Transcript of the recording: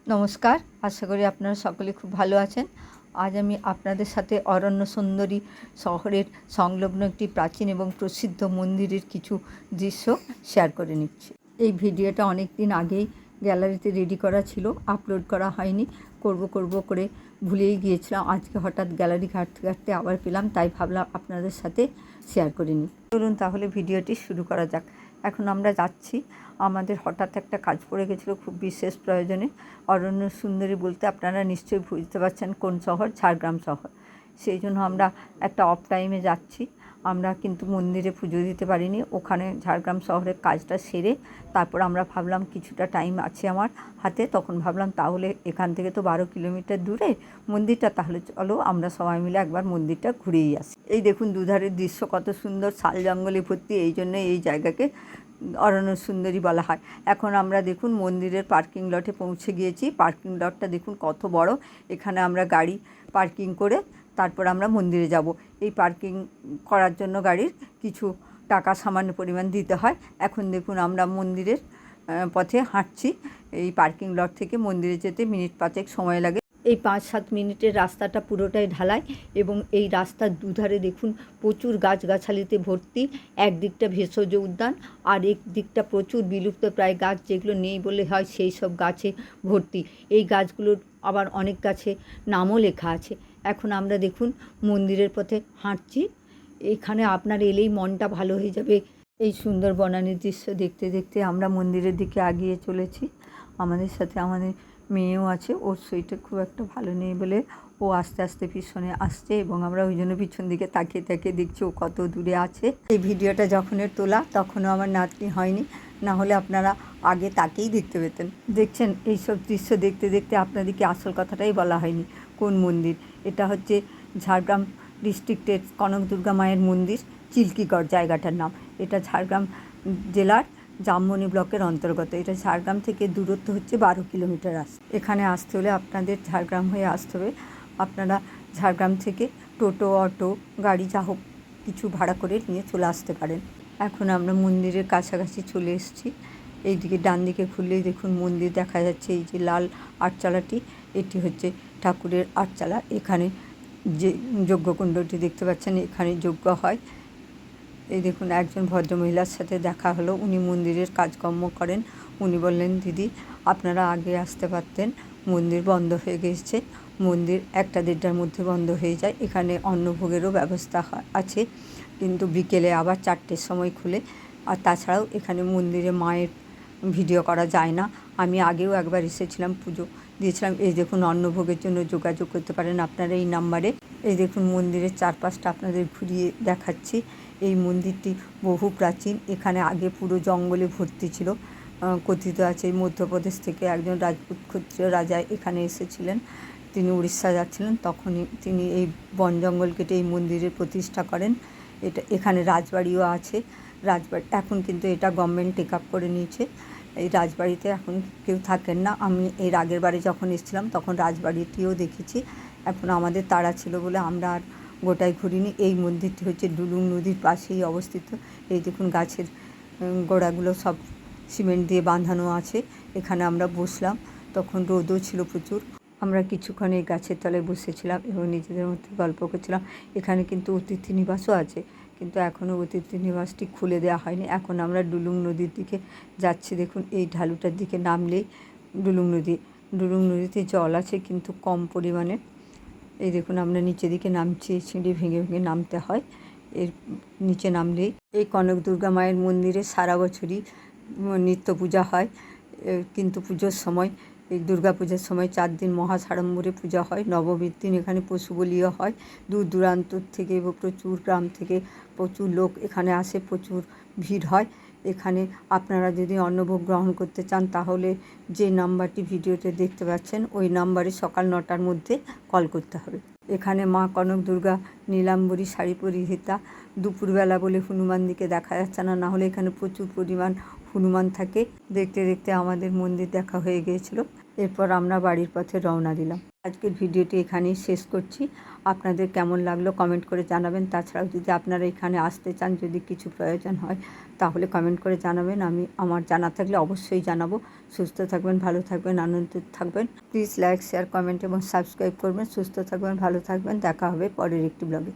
নমস্কার, আশা করি আপনারা সকলে খুব ভালো আছেন। আজ আমি আপনাদের সাথে অরণ্য সুন্দরী শহরের সংলগ্ন একটি প্রাচীন এবং প্রসিদ্ধ মন্দিরের কিছু দৃশ্য শেয়ার করে নিচ্ছি। এই ভিডিওটা অনেক দিন আগেই গ্যালারিতে রেডি করা ছিল, আপলোড করা হয়নি। করব করে ভুলেই গিয়েছিলাম। আজকে হঠাৎ গ্যালারি ঘাঁটতে ঘাঁটতে আবার পেলাম, তাই ভাবলাম আপনাদের সাথে শেয়ার করে নিই। চলুন তাহলে ভিডিওটি শুরু করা যাক। এখন আমরা যাচ্ছি, আমাদের হঠাৎ একটা কাজ পড়ে গেছিলো খুব বিশেষ প্রয়োজনে। অরণ্য সুন্দরী বলতে আপনারা নিশ্চয়ই বুঝতে পারছেন কোন শহর, ঝাড়গ্রাম শহর। সেই জন্য আমরা একটা অফ টাইমে যাচ্ছি। আমরা কিন্তু মন্দিরে পুজো দিতে পারিনি, ওখানে ঝাড়গ্রাম শহরের কাজটা সেরে তারপর আমরা ভাবলাম কিছুটা টাইম আছে আমার হাতে, তখন ভাবলাম তাহলে এখান থেকে তো 12 কিলোমিটার দূরে মন্দিরটা, তাহলে চলো আমরা সবাই মিলে একবার মন্দিরটা ঘুরেই আসি। এই দেখুন দুধারের দৃশ্য কত সুন্দর, শাল জঙ্গলে ভর্তি, এই জন্য এই জায়গাকে অরণ্য সুন্দরী বলা হয়। এখন আমরা দেখুন মন্দিরের পার্কিং লটে পৌঁছে গিয়েছি। পার্কিং লটটা দেখুন কত বড়, এখানে আমরা গাড়ি পার্কিং করে তারপর আমরা মন্দিরে যাব। এই পার্কিং করার জন্য গাড়ির কিছু টাকা সামান্য পরিমাণ দিতে হয়। এখন দেখুন আমরা মন্দিরের পথে হাঁটছি। এই পার্কিং লট থেকে মন্দিরে যেতে মিনিট 5 সময় লাগে। এই 5-7 মিনিটের রাস্তাটা পুরোটাই ঢালাই এবং এই রাস্তার দুধারে দেখুন প্রচুর গাছগাছালিতে ভর্তি। একদিকটা ভেষজ উদ্যান আর এক দিকটা প্রচুর বিলুপ্ত প্রায় গাছ, যেগুলো নেই বলে হয়, সেই সব গাছে ভর্তি। এই গাছগুলোর আবার অনেক গাছে নামও লেখা আছে। এখন আমরা দেখুন মন্দিরের পথে হাঁটছি। এখানে আপনার এলেই মনটা ভালো হয়ে যাবে। এই সুন্দর বনানীর দৃশ্য দেখতে দেখতে আমরা মন্দিরের দিকে এগিয়ে চলেছি। আমাদের সাথে আমাদের মেয়েও আছে, ওর শরীরটা খুব একটা ভালো নেই বলে ও আস্তে আস্তে পিছনে আসছে এবং আমরা ওই জন্য পিছন দিকে তাকিয়ে তাকিয়ে দেখছি ও কত দূরে আছে। এই ভিডিওটা যখনের তোলা তখনও আমার নাতনি হয়নি, না হলে আপনারা আগে তাকেই দেখতে পেতেন। দেখছেন এইসব দৃশ্য দেখতে দেখতে আপনাদেরকে আসল কথাটাই বলা হয়নি, কোন মন্দির এটা। হচ্ছে ঝাড়গ্রাম ডিস্ট্রিক্টের কনক দুর্গা মায়ের মন্দির, চিল্কিগড় জায়গাটার নাম। এটা ঝাড়গ্রাম জেলার জামবনি ব্লকের অন্তর্গত। এটা ঝাড়গ্রাম থেকে দূরত্ব হচ্ছে 12 কিলোমিটার। এখানে আসতে হলে আপনাদের ঝাড়গ্রাম হয়ে আসতে হবে। আপনারা ঝাড়গ্রাম থেকে টোটো, অটো, গাড়ি যা হোক কিছু ভাড়া করে নিয়ে চলে আসতে পারেন। এখন আমরা মন্দিরের কাছাকাছি চলে এসেছি। এইদিকে ডান দিকে ঘুরলেই দেখুন মন্দির দেখা যাচ্ছে। এই যে লাল আটচালাটি, এটি হচ্ছে ঠাকুরের আটচালা। এখানে যে যজ্ঞকুণ্ডটি দেখতে পাচ্ছেন, এখানে যজ্ঞ হয়। এই দেখুন একজন ভদ্রমহিলার সাথে দেখা হলো, উনি মন্দিরের কাজকর্ম করেন। উনি বললেন, দিদি আপনারা আগে আসতে পারতেন, মন্দির বন্ধ হয়ে গেছে। মন্দির 1টা-1.5টার মধ্যে বন্ধ হয়ে যায়। এখানে অন্নভোগেরও ব্যবস্থা আছে, কিন্তু বিকেলে আবার 4টের সময় খুলে। আর তাছাড়াও এখানে মন্দিরে মায়ের ভিডিও করা যায় না। আমি আগেও একবার এসেছিলাম, পুজো দিয়েছিলাম। এই দেখুন অন্নভোগের জন্য যোগাযোগ করতে পারেন আপনারা এই নাম্বারে। এই দেখুন মন্দিরের চারপাশটা আপনাদের ঘুরিয়ে দেখাচ্ছি। এই মন্দিরটি বহু প্রাচীন। এখানে আগে পুরো জঙ্গলে ভর্তি ছিল। কথিত আছে মধ্যপ্রদেশ থেকে একজন রাজপুত ক্ষত্রিয় রাজা এখানে এসেছিলেন। তিনি উড়িষ্যা যাচ্ছিলেন, তখনই তিনি এই বন জঙ্গল কেটে এই মন্দিরের প্রতিষ্ঠা করেন। এখানে রাজবাড়িও আছে। রাজবাড়ি এখন কিন্তু এটা গভর্নমেন্ট টেক আপ করে নিয়েছে। এই রাজবাড়িতে এখন কেউ থাকেন না। আমি এর আগের বারে যখন এসেছিলাম তখন রাজবাড়িটিও দেখেছি। এখন আমাদের তাড়া ছিল বলে আমরা আর গোটায় ঘুরিনি। এই মন্দিরটি হচ্ছে ডুলুং নদীর পাশেই অবস্থিত। এই দেখুন গাছের গোড়াগুলো সব সিমেন্ট দিয়ে বাঁধানো আছে। এখানে আমরা বসলাম, তখন রোদও ছিল প্রচুর। আমরা কিছুক্ষণ এই গাছের তলায় বসেছিলাম এবং নিজেদের মধ্যে গল্প করছিলাম। এখানে কিন্তু অতিথি নিবাসও আছে, কিন্তু এখনও অতিথি নিবাসটি খুলে দেওয়া হয়নি। এখন আমরা ডুলুং নদীর দিকে যাচ্ছি। দেখুন এই ঢালুটার দিকে নামলেই ডুলুং নদী। ডুলুং নদীতে জল আছে কিন্তু কম পরিমাণে। এই দেখুন আমরা নিচের দিকে নামছি, সিঁড়ি ভেঙে ভেঙে নামতে হয়। এর নিচে নামলেই এই কনক দুর্গা মায়ের মন্দিরে সারা বছরই নিত্য পূজা হয়। কিন্তু পুজোর সময়, এই দুর্গা পূজার সময় 4 দিন মহাসাড়ম্বরে পূজা হয়। নবমীর দিন এখানে পশু বলিও হয়। দূর দূরান্ত থেকে প্রচুর গ্রাম থেকে প্রচুর লোক এখানে আসে, প্রচুর ভিড় হয়। এখানে আপনারা যদি অন্নভোগ গ্রহণ করতে চান তাহলে যে নাম্বারটি ভিডিওতে দেখতে পাচ্ছেন ওই নাম্বারে সকাল 9টার মধ্যে কল করতে হবে। এখানে মা কনক দুর্গা নীলাম্বরী শাড়ি পরিহিতা। দুপুরবেলা বলে হনুমানদিকে দেখা যাচ্ছে না, নাহলে এখানে প্রচুর পরিমাণ হনুমান থাকে। দেখতে দেখতে আমাদের মন্দির দেখা হয়ে গিয়েছিল। এরপর আমরা বাড়ির পথে রওনা দিলাম। আজকের ভিডিওটি এখানেই শেষ করছি। আপনাদের কেমন লাগলো কমেন্ট করে জানাবেন। তাছাড়াও যদি আপনারা এখানে আসতে চান, যদি কিছু প্রয়োজন হয় তাহলে কমেন্ট করে জানাবেন। আমি আমার জানা থাকলে অবশ্যই জানাবো। সুস্থ থাকবেন, ভালো থাকবেন, আনন্দিত থাকবেন। প্লিজ লাইক, শেয়ার, কমেন্ট এবং সাবস্ক্রাইব করবেন। সুস্থ থাকবেন, ভালো থাকবেন। দেখা হবে পরের একটি ব্লগে।